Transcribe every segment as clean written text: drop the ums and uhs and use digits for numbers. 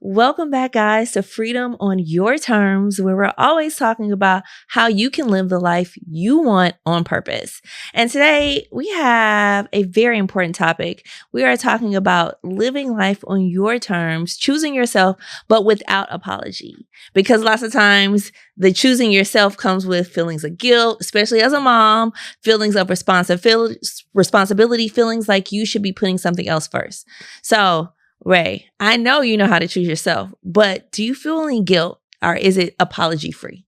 Welcome back, guys, to Freedom on Your Terms, where we're always talking about how you can live the life you want on purpose. And today we have a very important topic. We are talking about living life on your terms, choosing yourself, but without apology. Because lots of times the choosing yourself comes with feelings of guilt, especially as a mom, feelings of responsibility, feelings like you should be putting something else first. So, Ray, I know you know how to choose yourself, but do you feel any guilt or is it apology free?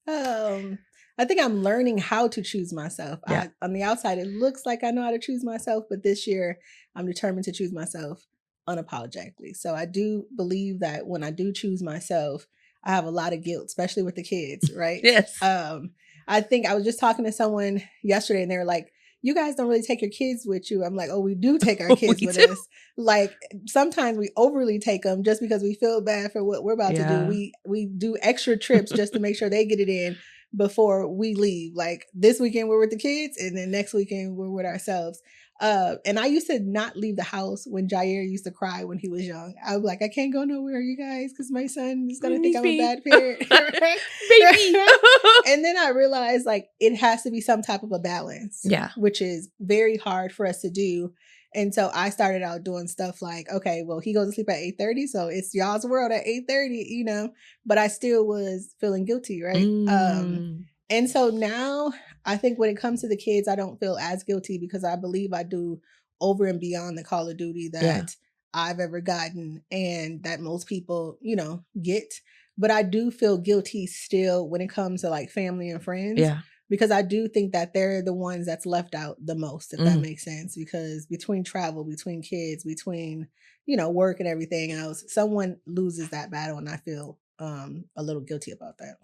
I think I'm learning how to choose myself. Yeah. On the outside, it looks like I know how to choose myself, but this year I'm determined to choose myself unapologetically. So I do believe that when I do choose myself, I have a lot of guilt, especially with the kids, right? Yes. I think I was just talking to someone yesterday and they were like, you guys don't really take your kids with you. I'm like, oh, we do take our kids with us. Like sometimes we overly take them just because we feel bad for what we're about to do. We do extra trips just to make sure they get it in before we leave. Like this weekend we're with the kids and then next weekend we're with ourselves. And I used to not leave the house when Jair used to cry when he was young. I was like, I can't go nowhere, you guys, because my son is going to think I'm a bad parent. Baby. And then I realized like it has to be some type of a balance. Yeah. Which is very hard for us to do. And so I started out doing stuff like, okay, well, he goes to sleep at 8:30, so it's y'all's world at 8:30, but I still was feeling guilty, right? And so now I think when it comes to the kids, I don't feel as guilty because I believe I do over and beyond the Call of Duty that I've ever gotten and that most people, get. But I do feel guilty still when it comes to like family and friends. Yeah. Because I do think that they're the ones that's left out the most, if that makes sense. Because between travel, between kids, between, work and everything else, someone loses that battle. And I feel a little guilty about that.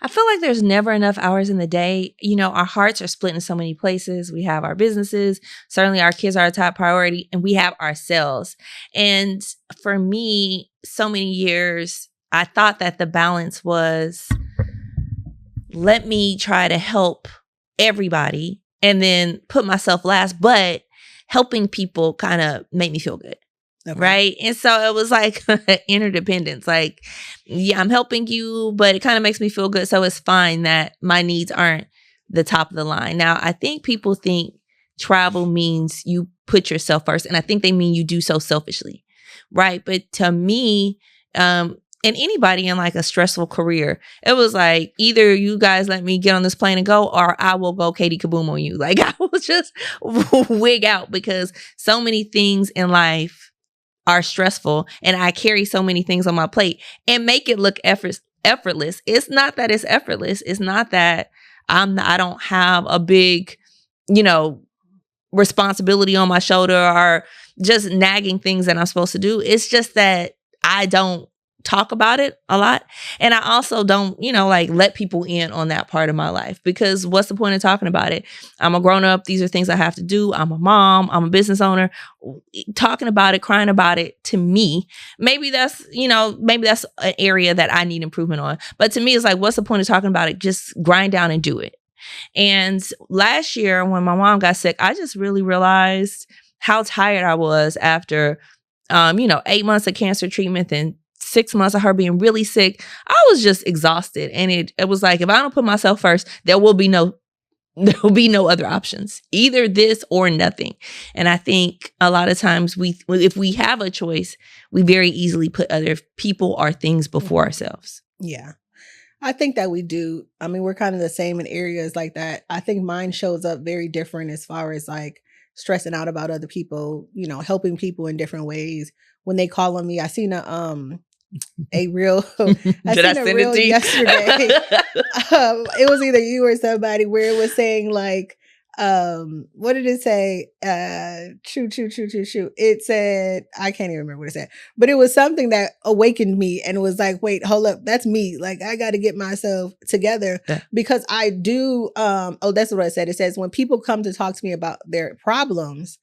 I feel like there's never enough hours in the day. Our hearts are split in so many places. We have our businesses. Certainly our kids are a top priority and we have ourselves. And for me, so many years, I thought that the balance was let me try to help everybody and then put myself last, but helping people kind of made me feel good. Okay. Right. And so it was like interdependence. Like, yeah, I'm helping you, but it kind of makes me feel good. So it's fine that my needs aren't the top of the line. Now, I think people think travel means you put yourself first. And I think they mean you do so selfishly. Right. But to me, and anybody in like a stressful career, it was like either you guys let me get on this plane and go, or I will go Katie Kaboom on you. Like I will just wig out because so many things in life are stressful and I carry so many things on my plate and make it look effortless. It's not that it's effortless. It's not that I don't have a big, responsibility on my shoulder or just nagging things that I'm supposed to do. It's just that I don't talk about it a lot. And I also don't, let people in on that part of my life because what's the point of talking about it? I'm a grown up. These are things I have to do. I'm a mom. I'm a business owner. Talking about it, crying about it to me, maybe that's an area that I need improvement on. But to me, it's like, what's the point of talking about it? Just grind down and do it. And last year when my mom got sick, I just really realized how tired I was after, 8 months of cancer treatment and 6 months of her being really sick. I was just exhausted. And it was like, if I don't put myself first, there will be no other options, either this or nothing. And I think a lot of times if we have a choice, we very easily put other people or things before ourselves. Yeah. I think that we do. I mean, we're kind of the same in areas like that. I think mine shows up very different as far as like stressing out about other people, helping people in different ways. When they call on me, I seen a reel. Did I send it to you? Yesterday. It was either you or somebody where it was saying like, what did it say? Shoot. It said, I can't even remember what it said, but it was something that awakened me and was like, wait, hold up. That's me. Like, I got to get myself together because I do. That's what I said. It says when people come to talk to me about their problems,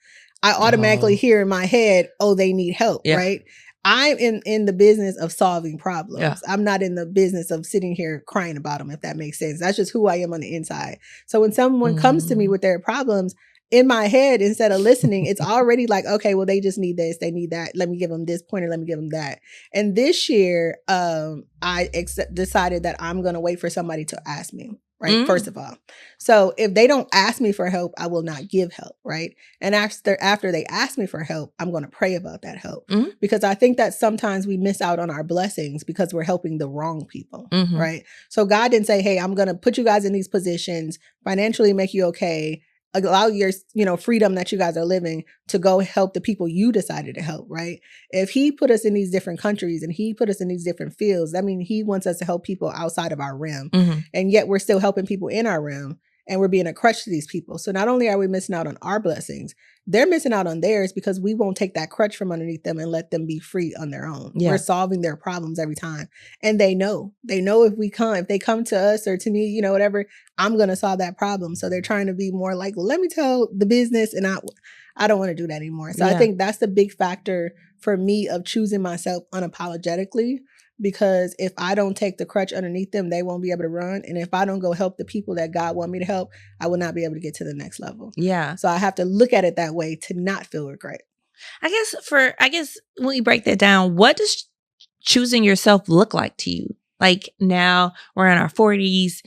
I automatically hear in my head, oh, they need help. Right. I'm in the business of solving problems. Yeah. I'm not in the business of sitting here crying about them, if that makes sense. That's just who I am on the inside. So when someone comes to me with their problems, in my head, instead of listening, it's already like, okay, well, they just need this, they need that. Let me give them this pointer, let me give them that. And this year, I decided that I'm going to wait for somebody to ask me. Right. First of all. So if they don't ask me for help, I will not give help. Right. And after they ask me for help, I'm going to pray about that help, because I think that sometimes we miss out on our blessings because we're helping the wrong people. Right. So God didn't say, hey, I'm going to put you guys in these positions, financially make you okay, allow your, freedom that you guys are living to go help the people you decided to help, right? If he put us in these different countries and he put us in these different fields, that means he wants us to help people outside of our realm. And yet we're still helping people in our realm, and we're being a crutch to these people. So not only are we missing out on our blessings, they're missing out on theirs because we won't take that crutch from underneath them and let them be free on their own. Yeah. We're solving their problems every time. And they know if they come to us or to me, whatever, I'm going to solve that problem. So they're trying to be more like, let me tell the business, and I don't want to do that anymore. So I think that's the big factor for me of choosing myself unapologetically. Because if I don't take the crutch underneath them, they won't be able to run. And if I don't go help the people that God want me to help, I will not be able to get to the next level. Yeah. So I have to look at it that way to not feel regret. I guess when we break that down, what does choosing yourself look like to you? Like now we're in our 40s,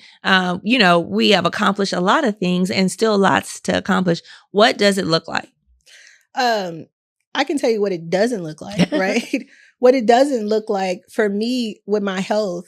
we have accomplished a lot of things and still lots to accomplish. What does it look like? I can tell you what it doesn't look like, right? What it doesn't look like for me with my health,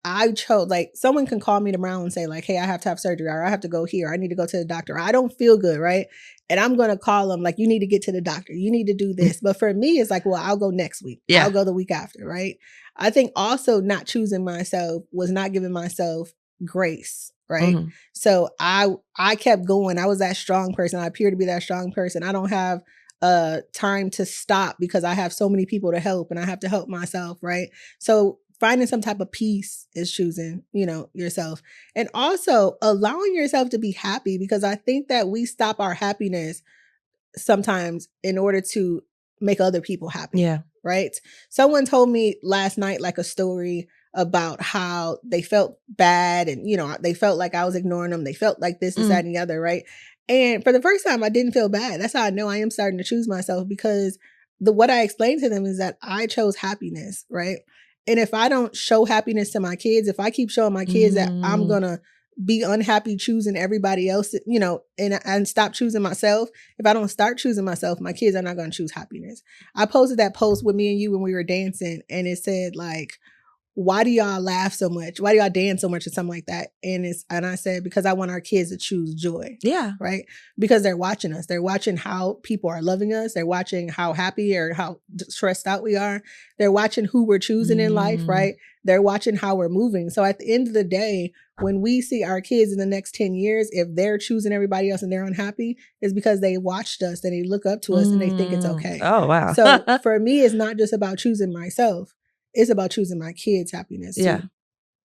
I chose, like, someone can call me tomorrow and say like, hey, I have to have surgery, or I have to go here, I need to go to the doctor, I don't feel good, right? And I'm going to call them like, you need to get to the doctor, you need to do this. But for me, it's like, well, I'll go next week. I'll go the week after, right? I think also not choosing myself was not giving myself grace, right? So I kept going. I was that strong person. I appear to be that strong person. I don't have time to stop because I have so many people to help and I have to help myself, right? So finding some type of peace is choosing, yourself, and also allowing yourself to be happy, because I think that we stop our happiness sometimes in order to make other people happy. Yeah. Right. Someone told me last night, like, a story about how they felt bad and, they felt like I was ignoring them. They felt like this, that, and the other. Right. And for the first time, I didn't feel bad. That's how I know I am starting to choose myself, because what I explained to them is that I chose happiness. Right. And if I don't show happiness to my kids, if I keep showing my kids that I'm going to be unhappy choosing everybody else, and stop choosing myself. If I don't start choosing myself, my kids are not going to choose happiness. I posted that post with me and you when we were dancing, and it said like, why do y'all laugh so much? Why do y'all dance so much, or something like that? And I said, because I want our kids to choose joy. Yeah. Right. Because they're watching us. They're watching how people are loving us. They're watching how happy or how stressed out we are. They're watching who we're choosing in life. Right. They're watching how we're moving. So at the end of the day, when we see our kids in the next 10 years, if they're choosing everybody else and they're unhappy, it's because they watched us and they look up to us and they think it's okay. Oh, wow. So for me, it's not just about choosing myself. It's about choosing my kids' happiness too.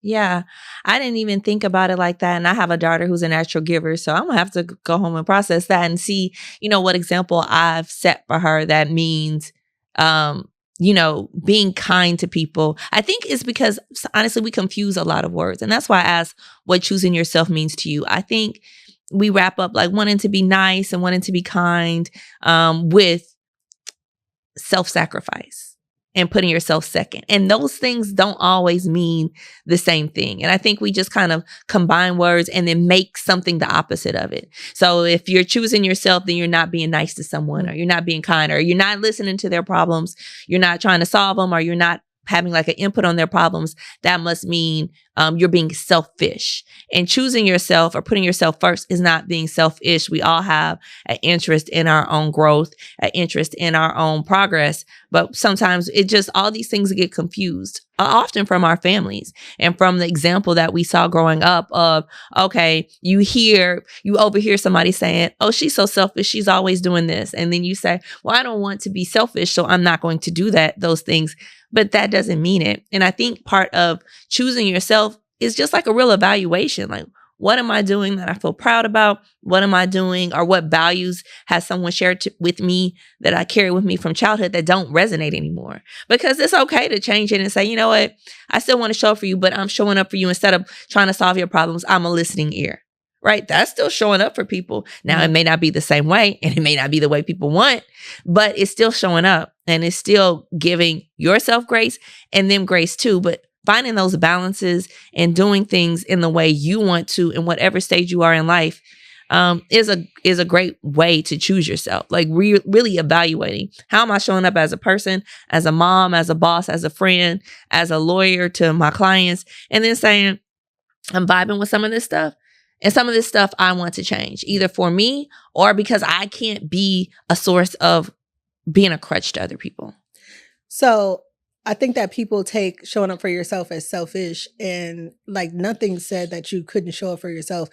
Yeah. I didn't even think about it like that. And I have a daughter who's a natural giver. So I'm going to have to go home and process that and see, what example I've set for her that means, being kind to people. I think it's because, honestly, we confuse a lot of words. And that's why I asked what choosing yourself means to you. I think we wrap up like wanting to be nice and wanting to be kind with self-sacrifice and putting yourself second. And those things don't always mean the same thing. And I think we just kind of combine words and then make something the opposite of it. So if you're choosing yourself, then you're not being nice to someone, or you're not being kind, or you're not listening to their problems. You're not trying to solve them, or you're not having like an input on their problems. That must mean you're being selfish. And choosing yourself or putting yourself first is not being selfish. We all have an interest in our own growth, an interest in our own progress. But sometimes all these things get confused, often from our families and from the example that we saw growing up of, okay, you overhear somebody saying, oh, she's so selfish, she's always doing this. And then you say, well, I don't want to be selfish, so I'm not going to do those things. But that doesn't mean it. And I think part of choosing yourself is just like a real evaluation. Like, what am I doing that I feel proud about? What am I doing, or what values has someone shared with me that I carry with me from childhood that don't resonate anymore? Because it's okay to change it and say, you know what? I still want to show up for you, but I'm showing up for you instead of trying to solve your problems. I'm a listening ear. right? That's still showing up for people. Now, it may not be the same way and it may not be the way people want, but it's still showing up and it's still giving yourself grace and them grace too. But finding those balances and doing things in the way you want to in whatever stage you are in life is a great way to choose yourself. Like really evaluating, how am I showing up as a person, as a mom, as a boss, as a friend, as a lawyer to my clients, and then saying, I'm vibing with some of this stuff. And some of this stuff I want to change, either for me or because I can't be a source of being a crutch to other people. So I think that people take showing up for yourself as selfish, and like nothing said that you couldn't show up for yourself.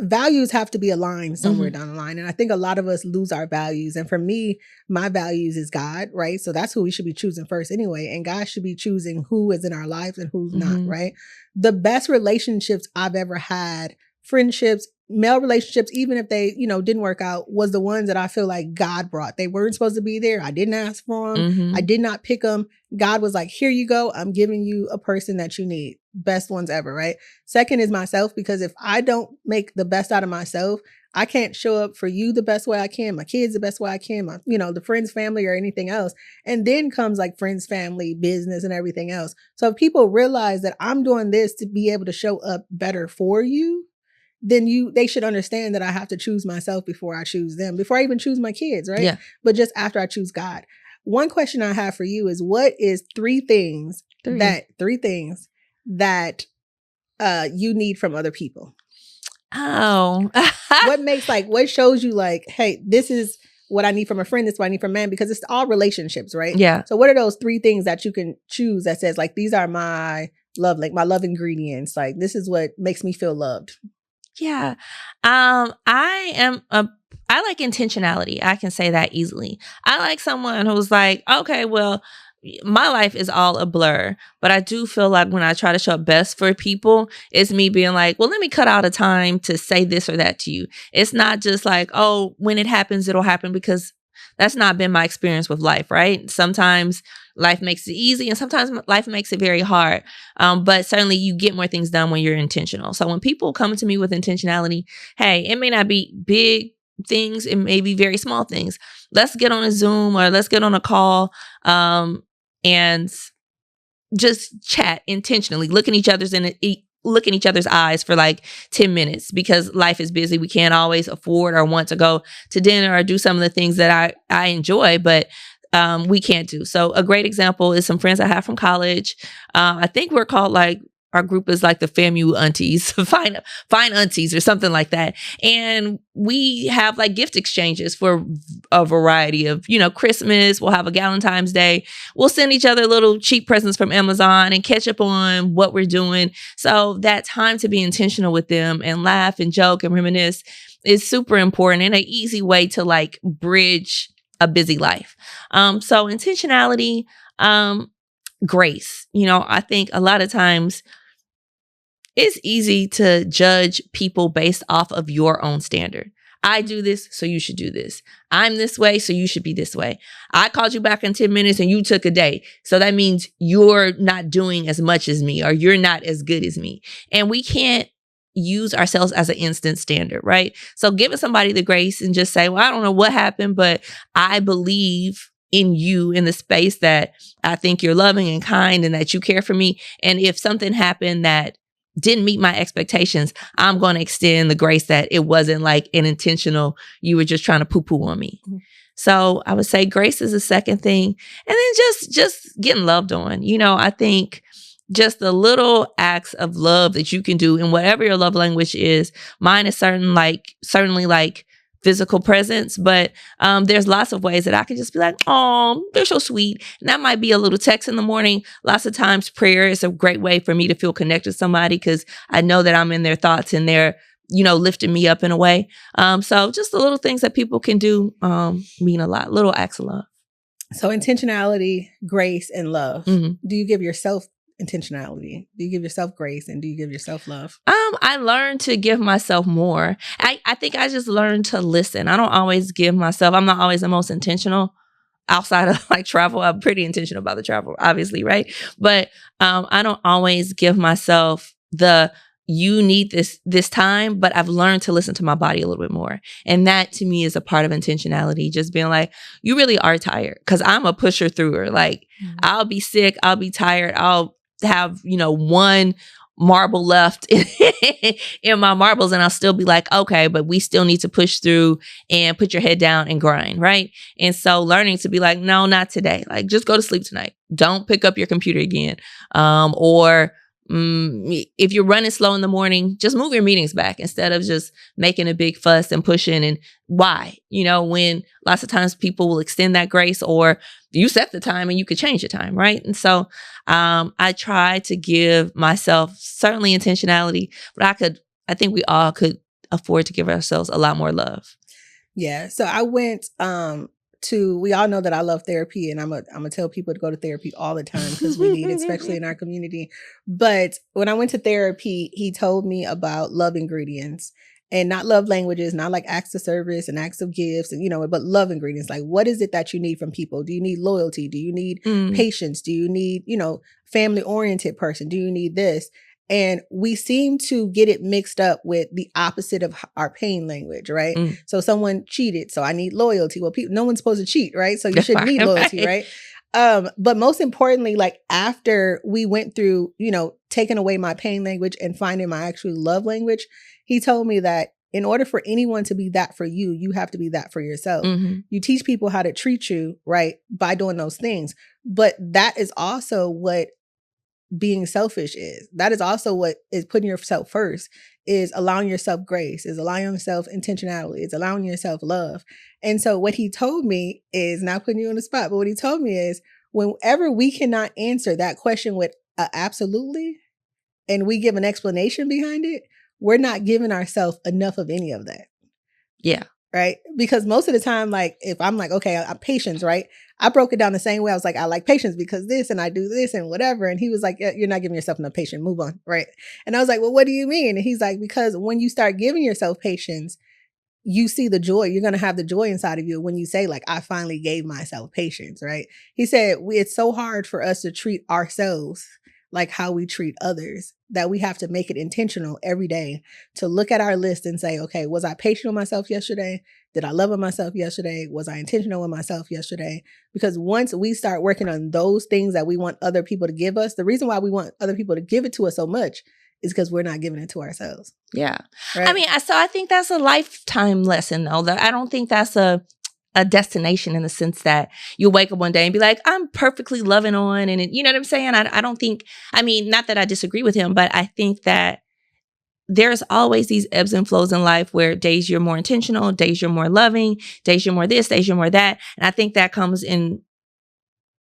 Values have to be aligned somewhere down the line. And I think a lot of us lose our values. And for me, my values is God, right? So that's who we should be choosing first anyway. And God should be choosing who is in our lives and who's not, right? The best relationships I've ever had, friendships, male relationships, even if they, didn't work out, was the ones that I feel like God brought. They weren't supposed to be there. I didn't ask for them. I did not pick them. God was like, here you go. I'm giving you a person that you need. Best ones ever, right? Second is myself, because if I don't make the best out of myself, I can't show up for you the best way I can, my kids the best way I can, my, the friends, family, or anything else. And then comes like friends, family, business, and everything else. So if people realize that I'm doing this to be able to show up better for you, then they should understand that I have to choose myself before I choose them, before I even choose my kids, right? Yeah. But just after I choose God. One question I have for you is, what is three things that you need from other people? Oh. What shows you like, hey, this is what I need from a friend, this is what I need from a man, because it's all relationships, right? Yeah. So what are those three things that you can choose that says like, these are my love, like my love ingredients, like this is what makes me feel loved? Yeah. I like intentionality. I can say that easily. I like someone who's like, okay, well, my life is all a blur, but I do feel like when I try to show up best for people, it's me being like, well, let me cut out a time to say this or that to you. It's not just like, oh, when it happens, it'll happen, because that's not been my experience with life, right? Sometimes life makes it easy and sometimes life makes it very hard. But certainly you get more things done when you're intentional. So when people come to me with intentionality, hey, it may not be big things, it may be very small things. Let's get on a Zoom or let's get on a call and just chat intentionally, look in each other's eyes for like 10 minutes, because life is busy. We can't always afford or want to go to dinner or do some of the things that I enjoy, but we can't do. So a great example is some friends I have from college. I think we're called our group is like the FAMU aunties, fine aunties or something like that. And we have like gift exchanges for a variety of, Christmas, we'll have a Valentine's Day. We'll send each other little cheap presents from Amazon and catch up on what we're doing. So that time to be intentional with them and laugh and joke and reminisce is super important and an easy way to like bridge a busy life. So intentionality, grace. I think a lot of times it's easy to judge people based off of your own standard. I do this, so you should do this. I'm this way, so you should be this way. I called you back in 10 minutes and you took a day. So that means you're not doing as much as me, or you're not as good as me. And we can't use ourselves as an instant standard, right? So giving somebody the grace and just say, well, I don't know what happened, but I believe in you, in the space that I think you're loving and kind and that you care for me. And if something happened that didn't meet my expectations, I'm going to extend the grace that it wasn't like an intentional, you were just trying to poo-poo on me. Mm-hmm. So I would say grace is the second thing. And then just getting loved on. I think just the little acts of love that you can do in whatever your love language is. Mine is certainly like physical presence, but there's lots of ways that I can just be like, oh, they're so sweet. And that might be a little text in the morning. Lots of times prayer is a great way for me to feel connected to somebody, because I know that I'm in their thoughts and they're, lifting me up in a way. So just the little things that people can do mean a lot, little acts of love. So intentionality, grace, and love. Mm-hmm. Do you give yourself intentionality? Do you give yourself grace, and do you give yourself love? I learned to give myself more. I think I just learned to listen. I don't always give myself, I'm not always the most intentional outside of like travel. I'm pretty intentional about the travel, obviously, right? But I don't always give myself the you need this time, but I've learned to listen to my body a little bit more. And that to me is a part of intentionality. Just being like, you really are tired. Cause I'm a pusher througher. Like I'll be sick. I'll be tired. I'll have, one marble left in my marbles, and I'll still be like, okay, but we still need to push through and put your head down and grind. Right. And so learning to be like, no, not today. Like just go to sleep tonight. Don't pick up your computer again. Or if you're running slow in the morning, just move your meetings back instead of just making a big fuss and pushing. And why? When lots of times people will extend that grace, or you set the time and you could change the time, right? And so I try to give myself certainly intentionality, but I think we all could afford to give ourselves a lot more love. Yeah. So I went we all know that I love therapy, and I'm gonna tell people to go to therapy all the time because we need it, especially in our community. But when I went to therapy, he told me about love ingredients, and not love languages, not like acts of service and acts of gifts, and but love ingredients. Like, what is it that you need from people? Do you need loyalty? Do you need patience? Do you need, family oriented person? Do you need this? And we seem to get it mixed up with the opposite of our pain language, right? So someone cheated, so I need loyalty. Well, no one's supposed to cheat, right? So you shouldn't need loyalty, right? But most importantly, like after we went through, taking away my pain language and finding my actual love language, he told me that in order for anyone to be that for you, you have to be that for yourself. You teach people how to treat you, right, by doing those things. But that is also what being selfish is. That is also what is putting yourself first, is allowing yourself grace, is allowing yourself intentionality, is allowing yourself love. And so what he told me is, not putting you on the spot, but what he told me is, whenever we cannot answer that question with absolutely, and we give an explanation behind it, we're not giving ourselves enough of any of that. Yeah. Right? Because most of the time, like if I'm like, okay, I'm patience, right? I broke it down the same way. I was like, I like patience because this, and I do this and whatever. And he was like, you're not giving yourself enough patience. Move on. Right. And I was like, well, what do you mean? And he's like, because when you start giving yourself patience, you see the joy. You're going to have the joy inside of you when you say, like, I finally gave myself patience. Right. He said, it's so hard for us to treat ourselves like how we treat others, that we have to make it intentional every day to look at our list and say, okay, was I patient with myself yesterday? Did I love on myself yesterday? Was I intentional with myself yesterday? Because once we start working on those things that we want other people to give us, the reason why we want other people to give it to us so much is because we're not giving it to ourselves. Yeah. Right? I mean, so I think that's a lifetime lesson, though. I don't think that's a destination in the sense that you'll wake up one day and be like, I'm perfectly loving on. And you know what I'm saying? I don't think, not that I disagree with him, but I think that there's always these ebbs and flows in life where days you're more intentional, days you're more loving, days you're more this, days you're more that. And I think that comes in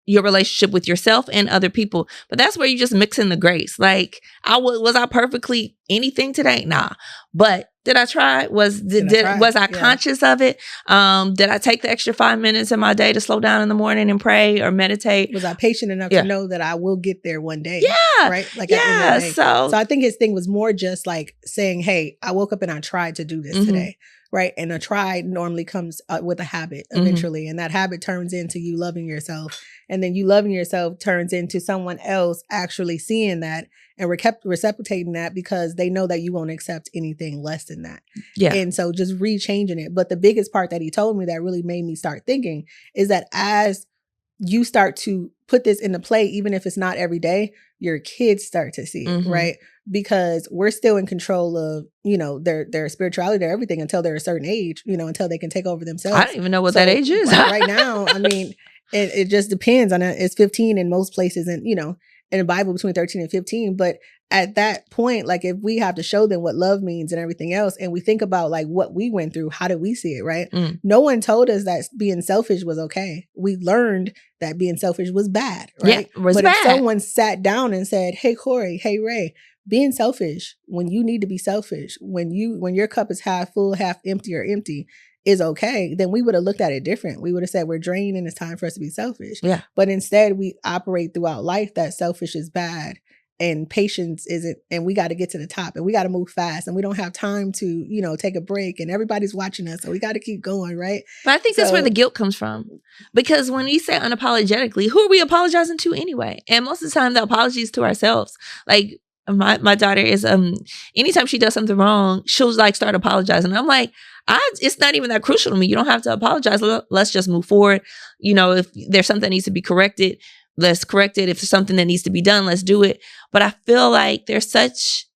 your relationship with yourself and other people. But that's where you just mix in the grace. Like, was I perfectly anything today? Nah. But did I try? Was I conscious of it? Did I take the extra 5 minutes in my day to slow down in the morning and pray or meditate? Was I patient enough to know that I will get there one day? Yeah. Right? Like, yeah. So I think his thing was more just like saying, hey, I woke up and I tried to do this today. Right. And a try normally comes with a habit eventually. And that habit turns into you loving yourself. And then you loving yourself turns into someone else actually seeing that and reciprocating that, because they know that you won't accept anything less than that. Yeah. And so just rechanging it. But the biggest part that he told me that really made me start thinking is that as you start to put this into play, even if it's not every day, your kids start to see it, right? Because we're still in control of, their spirituality, their everything until they're a certain age, until they can take over themselves. I don't even know what that age is. right now, it just depends on it. It's 15 in most places, and, in the Bible between 13 and 15. But at that point, like, if we have to show them what love means and everything else, and we think about like what we went through, how did we see it, right? No one told us that being selfish was okay. We learned that being selfish was bad, right? Yeah, but if someone sat down and said, hey, Corey, hey, Ray, being selfish when you need to be selfish, when your cup is half full, half empty, or empty, is okay, then we would have looked at it different. We would have said we're drained and it's time for us to be selfish. Yeah. But instead we operate throughout life that selfish is bad and patience isn't, and we got to get to the top and we got to move fast and we don't have time to, take a break and everybody's watching us. So we got to keep going, right? But I think that's where the guilt comes from. Because when we say unapologetically, who are we apologizing to anyway? And most of the time the apology is to ourselves. Like, my daughter is anytime she does something wrong, she'll like start apologizing. I'm like, it's not even that crucial to me. You don't have to apologize. Let's just move forward. If there's something that needs to be corrected, let's correct it. If there's something that needs to be done, let's do it. But I feel like there's such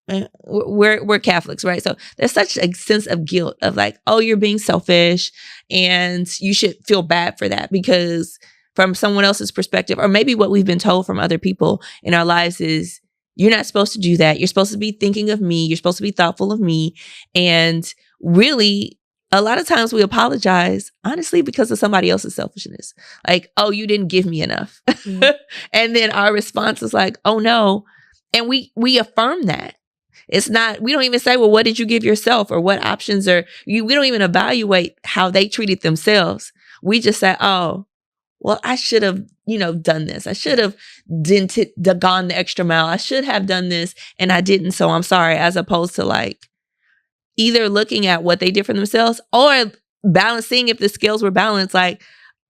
we're Catholics, right? So there's such a sense of guilt of like, oh, you're being selfish and you should feel bad for that, because from someone else's perspective, or maybe what we've been told from other people in our lives is, you're not supposed to do that. You're supposed to be thinking of me. You're supposed to be thoughtful of me. And really, a lot of times we apologize, honestly, because of somebody else's selfishness. Like, oh, you didn't give me enough. Mm-hmm. And then our response is like, oh no. And we affirm that. It's not, we don't even say, well, what did you give yourself, or what options are you? We don't even evaluate how they treated themselves. We just say, oh, well, I should have, done this. I should have gone the extra mile. I should have done this and I didn't. So I'm sorry. As opposed to like either looking at what they did for themselves or balancing if the scales were balanced. Like,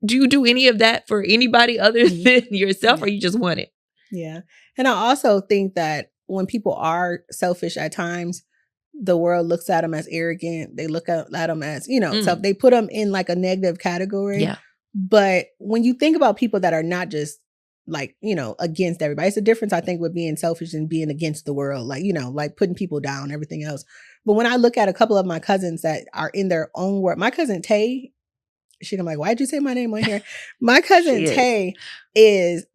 do you do any of that for anybody other than yourself, or you just want it? Yeah. And I also think that when people are selfish at times, the world looks at them as arrogant. They look at them as, so they put them in like a negative category. Yeah. But when you think about people that are not just like, against everybody, it's a difference, I think, with being selfish and being against the world, like, like putting people down, everything else. But when I look at a couple of my cousins that are in their own world, my cousin Tay, I'm like, why'd you say my name on here? My cousin Tay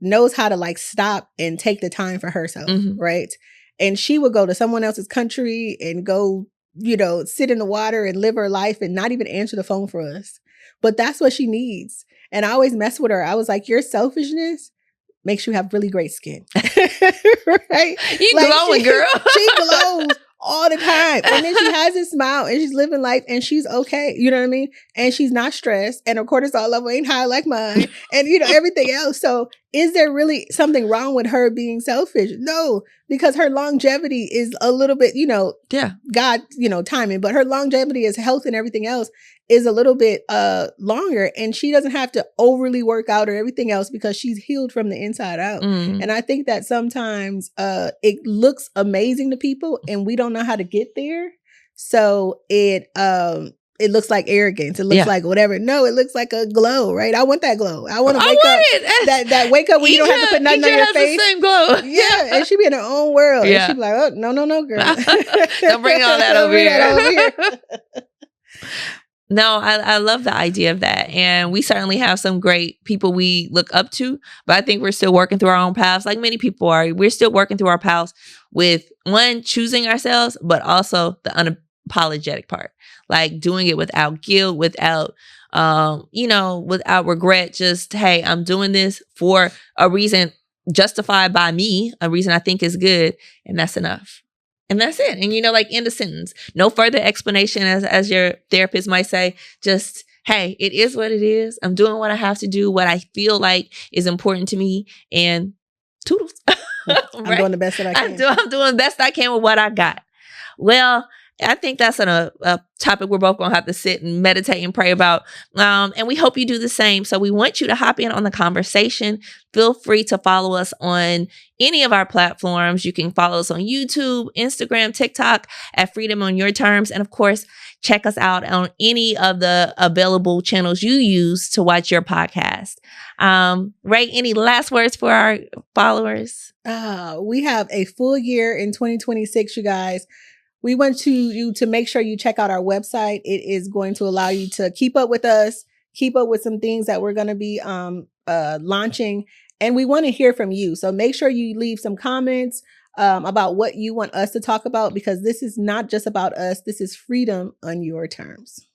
knows how to like stop and take the time for herself, right? And she would go to someone else's country and go, sit in the water and live her life and not even answer the phone for us. But that's what she needs. And I always mess with her. I was like, your selfishness makes you have really great skin. Right? You like glowing, girl. She glows all the time. And then she has this smile and she's living life and she's okay. You know what I mean? And she's not stressed. And her cortisol level ain't high like mine. And, everything else. So is there really something wrong with her being selfish? No, because her longevity is a little bit, God, timing. But her longevity is health and everything else is a little bit longer, and she doesn't have to overly work out or everything else because she's healed from the inside out. And I think that sometimes it looks amazing to people and we don't know how to get there. So it looks like arrogance. It looks like whatever. No, it looks like a glow, right? I want that glow. I want to wake up. That wake up when you don't have to put nothing on your face. The same glow. Yeah, and she be in her own world. Yeah. And she be like, oh, no, girl. Don't bring all that over here. No, I love the idea of that. And we certainly have some great people we look up to, but I think we're still working through our own paths, like many people are. We're still working through our paths with, one, choosing ourselves, but also the unapologetic part, like doing it without guilt, without, without regret. Just, hey, I'm doing this for a reason justified by me, a reason I think is good, and that's enough. And that's it. And, like end of sentence. No further explanation, as your therapist might say. Just, hey, it is what it is. I'm doing what I have to do, what I feel like is important to me. And toodles. Right? I'm doing the best that I can. I'm doing the best I can with what I got. Well, I think that's a topic we're both going to have to sit and meditate and pray about. And we hope you do the same. So we want you to hop in on the conversation. Feel free to follow us on any of our platforms. You can follow us on YouTube, Instagram, TikTok at Freedom on Your Terms. And of course, check us out on any of the available channels you use to watch your podcast. Ray, any last words for our followers? We have a full year in 2026, you guys. We want you to make sure you check out our website. It is going to allow you to keep up with us, keep up with some things that we're going to be launching. And we want to hear from you. So make sure you leave some comments about what you want us to talk about, because this is not just about us. This is freedom on your terms.